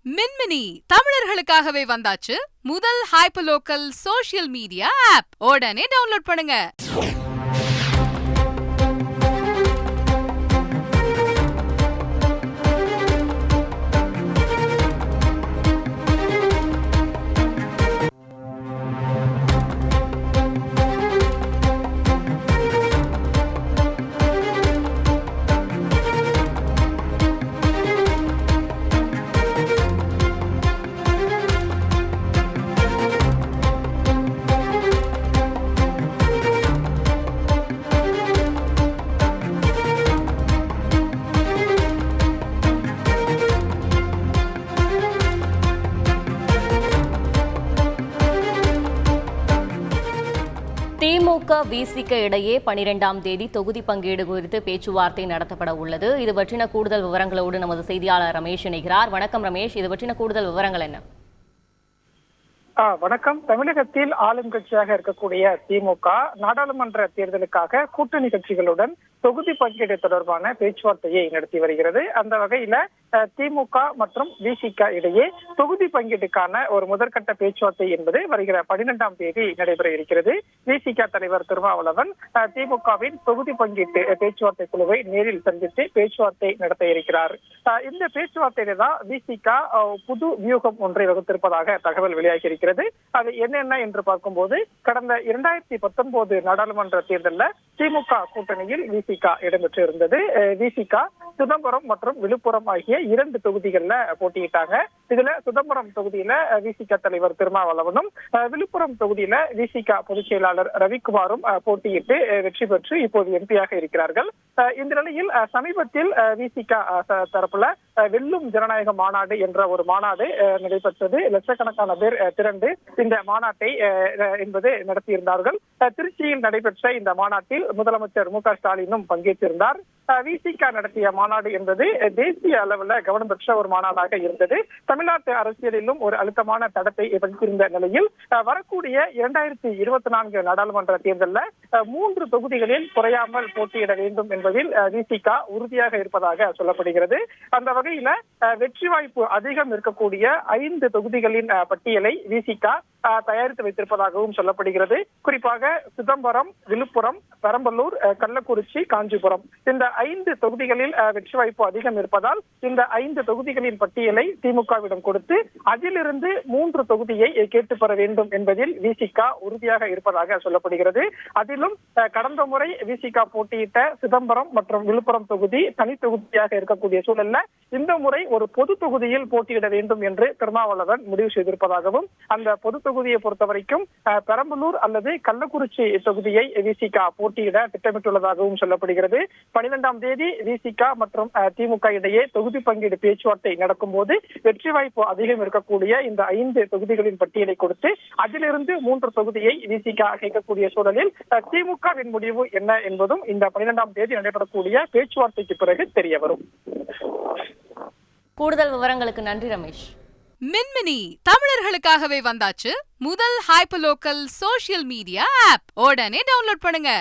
மின்மினி தமிழர்களுக்காகவே வந்தாச்சு முதல் hyper local social media app. உடனே டவுன்லோட் பண்ணுங்க. திமுக விசிக இடையே 12ஆம் தேதி தொகுதி பங்கீடு குறித்து பேச்சுவார்த்தை நடத்தப்பட உள்ளது. இது பற்றின கூடுதல் விவரங்களோடு நமது செய்தியாளர் ரமேஷ் இணைகிறார். வணக்கம் ரமேஷ், இது பற்றின கூடுதல் விவரங்கள் என்ன? வணக்கம். தமிழகத்தில் ஆளும் கட்சியாக இருக்கக்கூடிய திமுக நாடாளுமன்ற தேர்தலுக்காக கூட்டணி கட்சிகளுடன் தொகுதி பங்கீடு தொடர்பான பேச்சுவார்த்தையை நடத்தி வருகிறது. அந்த வகையில திமுக மற்றும் விசிக இடையே தொகுதி பங்கீட்டுக்கான ஒரு முதற்கட்ட பேச்சுவார்த்தை என்பது வருகிற 12ஆம் தேதி நடைபெற இருக்கிறது. விசிக தலைவர் திருமாவளவன் திமுகவின் தொகுதி பங்கீட்டு பேச்சுவார்த்தை குழுவை நேரில் சந்தித்து பேச்சுவார்த்தை நடத்த இருக்கிறார். இந்த பேச்சுவார்த்தையில தான் விசிக புது வியூகம் ஒன்றை வகுத்திருப்பதாக தகவல் வெளியாகி இருக்கிறது. அது என்னென்ன என்று பார்க்கும்போது, கடந்த 2019 நாடாளுமன்ற தேர்தலில் திமுக கூட்டணியில் விசிக இடம்பெற்று இருந்தது. விசிக சிதம்பரம் மற்றும் விழுப்புரம் ஆகிய 2 தொகுதிகள்ல போட்டியிட்டாங்க. இதுல சிதம்பரம் தொகுதியில விசிக தலைவர் திருமாவளவனும், விழுப்புரம் தொகுதியில விசிக பொதுச் செயலாளர் ரவிக்குமாரும் போட்டியிட்டு வெற்றி பெற்று இப்போது எம்பியாக இருக்கிறார்கள். இந்த நிலையில் சமீபத்தில் விசிக தரப்புல வெல்லும் ஜனநாயக மாநாடு என்ற ஒரு மாநாடு நடைபெற்றது. லட்சக்கணக்கான பேர் திரண்டு இந்த மாநாட்டை என்பது நடத்தியிருந்தார்கள். திருச்சியில் நடைபெற்ற இந்த மாநாட்டில் முதலமைச்சர் மு க ஸ்டாலினும் பங்கேற்றிருந்தார். விசிக நடத்திய மாநாடு என்பது தேசிய அளவில் கவனம் பெற்ற ஒரு மாநாடாக இருந்தது. தமிழ்நாட்டு அரசியலிலும் ஒரு அழுத்தமான தடத்தை பதித்திருந்த நிலையில் வரக்கூடிய 2024 நாடாளுமன்ற தேர்தலில் 3 தொகுதிகளில் குறையாமல் போட்டியிட வேண்டும் என்பதில் விசிக உறுதியாக இருப்பதாக சொல்லப்படுகிறது. அந்த வகையில வெற்றி வாய்ப்பு அதிகம் இருக்கக்கூடிய 5 தொகுதிகளின் பட்டியலை விசிக தயாரித்து வைத்திருப்பதாகவும் சொல்லப்படுகிறது. குறிப்பாக சிதம்பரம், விழுப்புரம், பெரம்பலூர், கள்ளக்குறிச்சி, காஞ்சிபுரம் இந்த 5 தொகுதிகளில் வெற்றி வாய்ப்பு அதிகம் இருப்பதால் இந்த 5 தொகுதிகளின் பட்டியலை திமுகவிடம் கொடுத்து அதிலிருந்து 3 தொகுதியை கேட்டு பெற வேண்டும் என்பதில் விசிக உறுதியாக இருப்பதாக சொல்லப்படுகிறது. அதிலும் கடந்த முறை விசிக போட்டியிட்ட சிதம்பரம் மற்றும் விழுப்புரம் தொகுதி தனி தொகுதியாக இருக்கக்கூடிய சூழல்ல இந்த முறை ஒரு பொது தொகுதியில் போட்டியிட வேண்டும் என்று திருமாவளவன் முடிவு செய்திருப்பதாகவும், அந்த பொது தொகுதியை பொறுத்த வரைக்கும் பெரம்பலூர் அல்லது கள்ளக்குறிச்சி தொகுதியை விசிக போட்டியிட திட்டமிட்டுள்ளதாகவும் சொல்லப்படுகிறது. 12ஆம் தேதி விசிக மற்றும் திமுக இடையே தொகுதி பங்கீடு பேச்சுவார்த்தை நடக்கும் போது வெற்றி வாய்ப்பு அதிகம் இருக்கக்கூடிய இந்த 5 தொகுதிகளின் பட்டியலை கொடுத்து அதிலிருந்து 3 தொகுதியை விசிக கேட்கக்கூடிய சூழலில் திமுகவின் முடிவு என்ன என்பதும் இந்த 12ஆம் தேதி நடைபெறக்கூடிய பேச்சுவார்த்தைக்கு பிறகு தெரிய வரும். கூடுதல் விவரங்களுக்கு நன்றி ரமேஷ். மின்மினி தமிழர்களுக்காகவே வந்தாச்சு முதல் hyper local social media app. உடனே டவுன்லோட் பண்ணுங்க.